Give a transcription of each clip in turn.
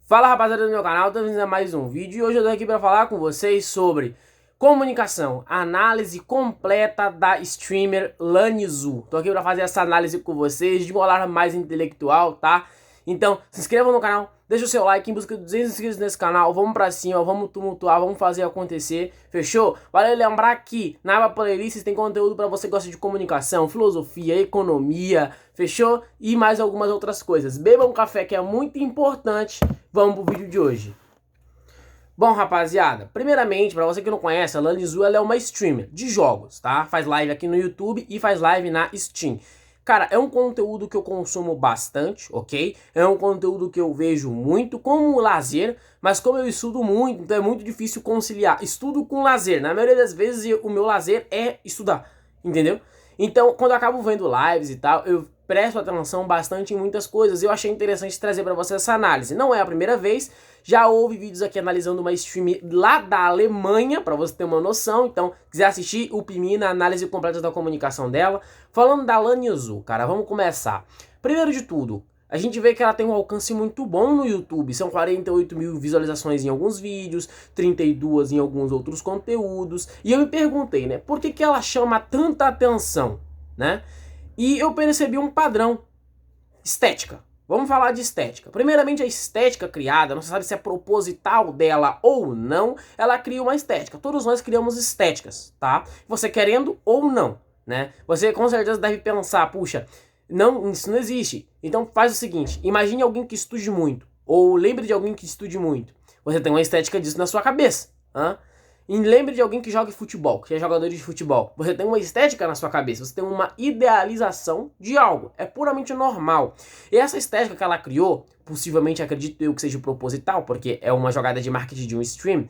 Fala rapaziada do meu canal, estamos a mais um vídeo e hoje eu tô aqui para falar com vocês sobre comunicação, análise completa da streamer Lanizu. Tô aqui para fazer essa análise com vocês de uma forma mais intelectual, tá? Então, se inscrevam no canal, deixa o seu like em busca de 200 inscritos nesse canal, vamos pra cima, vamos tumultuar, vamos fazer acontecer, fechou? Vale lembrar que na aba playlists tem conteúdo para você que gosta de comunicação, filosofia, economia, fechou? E mais algumas outras coisas. Beba um café que é muito importante, vamos pro vídeo de hoje. Bom, rapaziada, primeiramente, para você que não conhece, a Lanizu ela é uma streamer de jogos, tá? Faz live aqui no YouTube e faz live na Steam. Cara, é um conteúdo que eu consumo bastante, ok? É um conteúdo que eu vejo muito como lazer, mas como eu estudo muito, então é muito difícil conciliar estudo com lazer. Na maioria das vezes o meu lazer é estudar, entendeu? Então, quando eu acabo vendo lives e tal, eu presto atenção bastante em muitas coisas. Eu achei interessante trazer para você essa análise. Não é a primeira vez, já houve vídeos aqui analisando uma stream lá da Alemanha, para você ter uma noção. Então, quiser assistir o Pimina, a análise completa da comunicação dela. Falando da Lanizu, cara, vamos começar. Primeiro de tudo, a gente vê que ela tem um alcance muito bom no YouTube. São 48 mil visualizações em alguns vídeos, 32 em alguns outros conteúdos. E eu me perguntei, né, por que ela chama tanta atenção, né? E eu percebi um padrão. Estética. Vamos falar de estética. Primeiramente, a estética criada, não se sabe se é proposital dela ou não, ela cria uma estética. Todos nós criamos estéticas, tá? Você querendo ou não, né? Você com certeza deve pensar, puxa, não, isso não existe. Então faz o seguinte, imagine alguém que estude muito, ou lembre de alguém que estude muito. Você tem uma estética disso na sua cabeça, E lembre de alguém que joga futebol, que é jogador de futebol. Você tem uma estética na sua cabeça, você tem uma idealização de algo. É puramente normal. E essa estética que ela criou, possivelmente acredito eu que seja proposital, porque é uma jogada de marketing de um stream,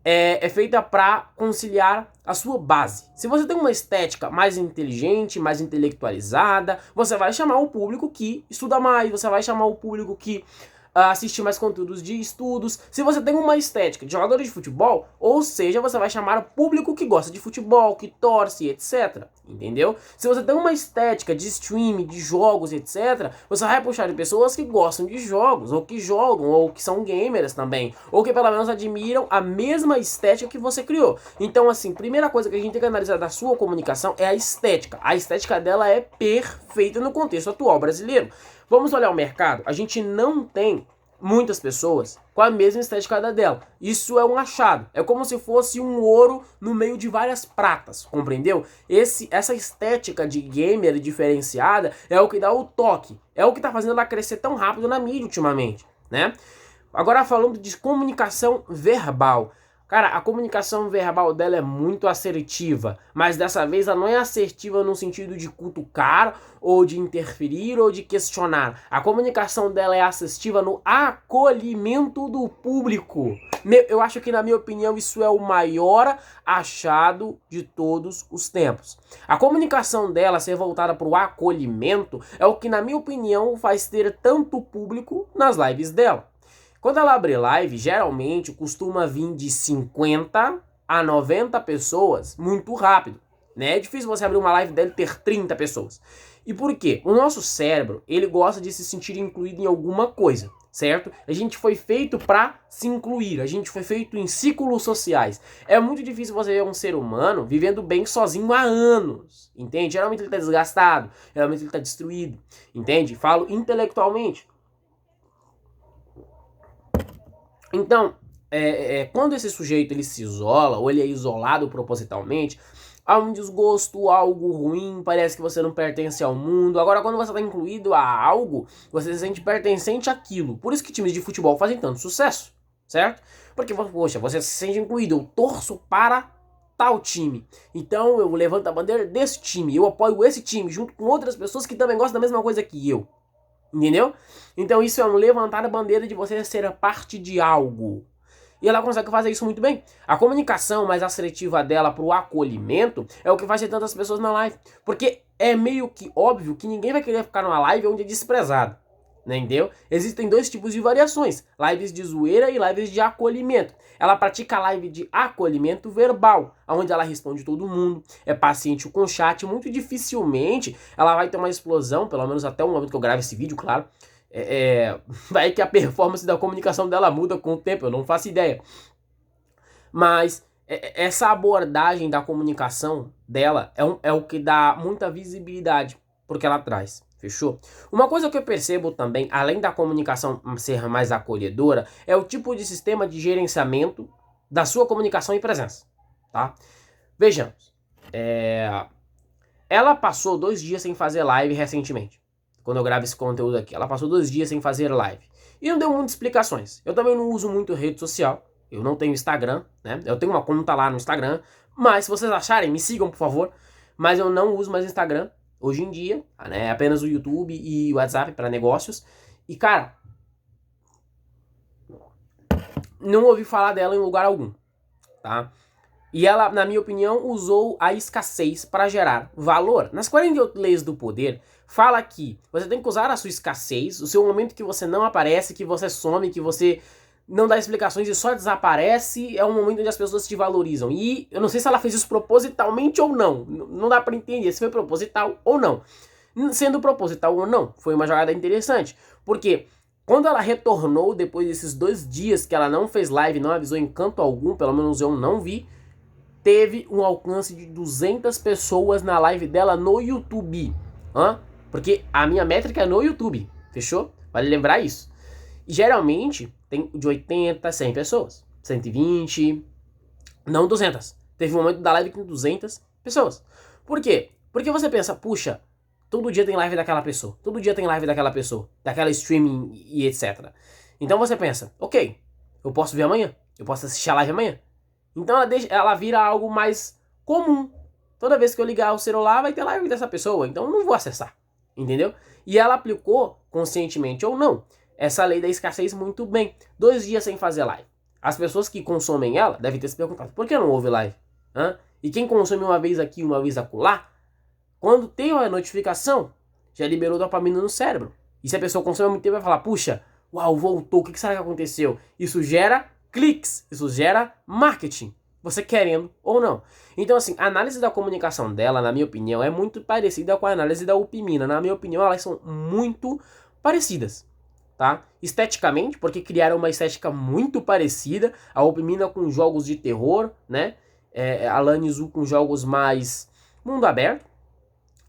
é feita para conciliar a sua base. Se você tem uma estética mais inteligente, mais intelectualizada, você vai chamar o público que estuda mais, você vai chamar o público que assistir mais conteúdos de estudos. Se você tem uma estética de jogador de futebol, ou seja, você vai chamar o público que gosta de futebol, que torce, etc. Entendeu? Se você tem uma estética de stream, de jogos, etc., você vai puxar de pessoas que gostam de jogos, ou que jogam, ou que são gamers também, ou que pelo menos admiram a mesma estética que você criou. Então, assim, primeira coisa que a gente tem que analisar da sua comunicação é a estética. A estética dela é perfeita no contexto atual brasileiro. Vamos olhar o mercado, a gente não tem muitas pessoas com a mesma estética da dela. Isso é um achado, é como se fosse um ouro no meio de várias pratas, compreendeu? Essa estética de gamer diferenciada é o que dá o toque, é o que tá fazendo ela crescer tão rápido na mídia ultimamente, né? Agora falando de comunicação verbal. Cara, a comunicação verbal dela é muito assertiva, mas dessa vez ela não é assertiva no sentido de cutucar, ou de interferir, ou de questionar. A comunicação dela é assertiva no acolhimento do público. Eu acho que, na minha opinião, isso é o maior achado de todos os tempos. A comunicação dela ser voltada para o acolhimento é o que, na minha opinião, faz ter tanto público nas lives dela. Quando ela abre live, geralmente costuma vir de 50 a 90 pessoas muito rápido, né? É difícil você abrir uma live dela e ter 30 pessoas. E por quê? O nosso cérebro, ele gosta de se sentir incluído em alguma coisa, certo? A gente foi feito para se incluir, a gente foi feito em ciclos sociais. É muito difícil você ver um ser humano vivendo bem sozinho há anos, entende? Geralmente ele tá desgastado, geralmente ele tá destruído, entende? Falo intelectualmente. Então, quando esse sujeito ele se isola, ou ele é isolado propositalmente, há um desgosto, algo ruim, parece que você não pertence ao mundo. Agora, quando você está incluído a algo, você se sente pertencente àquilo. Por isso que times de futebol fazem tanto sucesso, certo? Porque, poxa, você se sente incluído, eu torço para tal time. Então, eu levanto a bandeira desse time, eu apoio esse time, junto com outras pessoas que também gostam da mesma coisa que eu. Entendeu? Então isso é um levantar a bandeira de você ser parte de algo. E ela consegue fazer isso muito bem. A comunicação mais assertiva dela pro acolhimento é o que faz ter tantas pessoas na live. Porque é meio que óbvio que ninguém vai querer ficar numa live onde é desprezado, né, entendeu? Existem dois tipos de variações, lives de zoeira e lives de acolhimento. Ela pratica a live de acolhimento verbal, onde ela responde todo mundo, é paciente com o chat, muito dificilmente ela vai ter uma explosão, pelo menos até o momento que eu gravo esse vídeo, claro, Vai que a performance da comunicação dela muda com o tempo, eu não faço ideia. Mas essa abordagem da comunicação dela é o que dá muita visibilidade porque ela traz. Fechou? Uma coisa que eu percebo também, além da comunicação ser mais acolhedora, é o tipo de sistema de gerenciamento da sua comunicação e presença, tá? Vejamos. Ela passou 2 dias sem fazer live recentemente. Quando eu gravo esse conteúdo aqui, ela passou 2 dias sem fazer live. E não deu muitas explicações. Eu também não uso muito rede social. Eu não tenho Instagram, né? Eu tenho uma conta lá no Instagram. Mas se vocês acharem, me sigam, por favor. Mas eu não uso mais Instagram hoje em dia, né? Apenas o YouTube e o WhatsApp para negócios. E, cara, não ouvi falar dela em lugar algum, tá? E ela, na minha opinião, usou a escassez para gerar valor. Nas 48 leis do poder, fala que você tem que usar a sua escassez, o seu momento que você não aparece, que você some, que você não dá explicações e só desaparece, é um momento onde as pessoas te valorizam. E eu não sei se ela fez isso propositalmente ou não. Não dá para entender se foi proposital ou não. Sendo proposital ou não, foi uma jogada interessante. Porque quando ela retornou depois desses 2 dias que ela não fez live, não avisou em canto algum, pelo menos eu não vi, teve um alcance de 200 pessoas na live dela no YouTube. Porque a minha métrica é no YouTube, fechou? Vale lembrar isso. E geralmente tem de 80 a 100 pessoas, 120, não 200. Teve um momento da live com 200 pessoas. Por quê? Porque você pensa, puxa, todo dia tem live daquela pessoa, todo dia tem live daquela pessoa, daquela streaming e etc. Então você pensa, ok, eu posso ver amanhã, eu posso assistir a live amanhã. Então ela vira algo mais comum. Toda vez que eu ligar o celular vai ter live dessa pessoa, então eu não vou acessar, entendeu? E ela aplicou, conscientemente ou não, essa lei da escassez muito bem. 2 dias sem fazer live. As pessoas que consomem ela devem ter se perguntado, por que não houve live? E quem consome uma vez aqui, uma vez acolá, quando tem uma notificação, já liberou dopamina no cérebro. E se a pessoa consome há muito tempo, vai falar, puxa, uau, voltou, o que será que aconteceu? Isso gera cliques, isso gera marketing, você querendo ou não. Então assim, a análise da comunicação dela, na minha opinião, é muito parecida com a análise da Upimina. Na minha opinião, elas são muito parecidas, tá? Esteticamente, porque criaram uma estética muito parecida, a Upimina com jogos de terror, né? A Lanizu com jogos mais mundo aberto,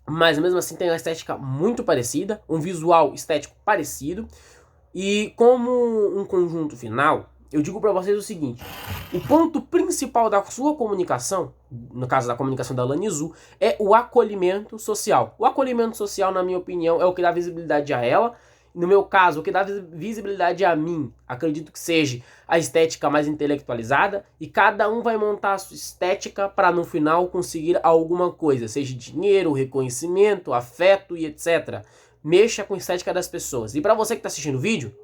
mas mesmo assim tem uma estética muito parecida, um visual estético parecido, e como um conjunto final, eu digo para vocês o seguinte, o ponto principal da sua comunicação, no caso da comunicação da Lanizu, é o acolhimento social. O acolhimento social, na minha opinião, é o que dá visibilidade a ela. No meu caso, o que dá visibilidade a mim, acredito que seja a estética mais intelectualizada, e cada um vai montar a sua estética para no final conseguir alguma coisa, seja dinheiro, reconhecimento, afeto e etc. Mexa com a estética das pessoas. E para você que está assistindo o vídeo,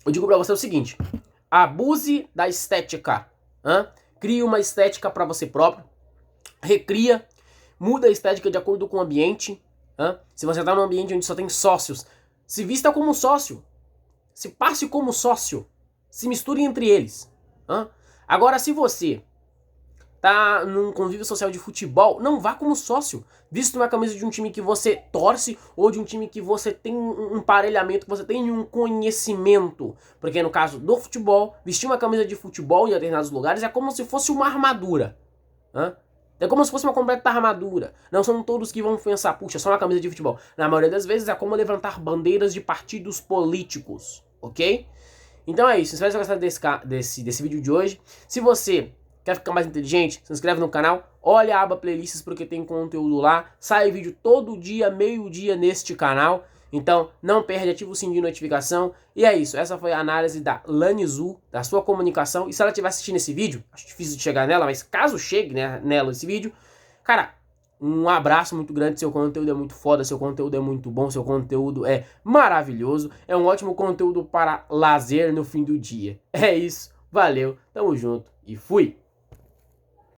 eu digo para você o seguinte, abuse da estética, crie uma estética para você próprio, recria, muda a estética de acordo com o ambiente. Se você está num ambiente onde só tem sócios, se vista como sócio, se passe como sócio, se misture entre eles. Agora, se você tá num convívio social de futebol, não vá como sócio. Vista uma camisa de um time que você torce ou de um time que você tem um emparelhamento, que você tem um conhecimento. Porque no caso do futebol, vestir uma camisa de futebol em determinados lugares é como se fosse uma armadura. É como se fosse uma completa armadura. Não são todos que vão pensar, puxa, só uma camisa de futebol. Na maioria das vezes é como levantar bandeiras de partidos políticos, ok? Então é isso, espero que você gostar desse vídeo de hoje. Se você quer ficar mais inteligente, se inscreve no canal, olha a aba playlists porque tem conteúdo lá. Sai vídeo todo dia, meio-dia neste canal. Então não perde, ativa o sininho de notificação. E é isso, essa foi a análise da Lanizu, da sua comunicação. E se ela estiver assistindo esse vídeo, acho difícil de chegar nela, mas caso chegue, né, nela esse vídeo, cara, um abraço muito grande, seu conteúdo é muito foda, seu conteúdo é muito bom, seu conteúdo é maravilhoso. É um ótimo conteúdo para lazer no fim do dia. É isso, valeu, tamo junto e fui!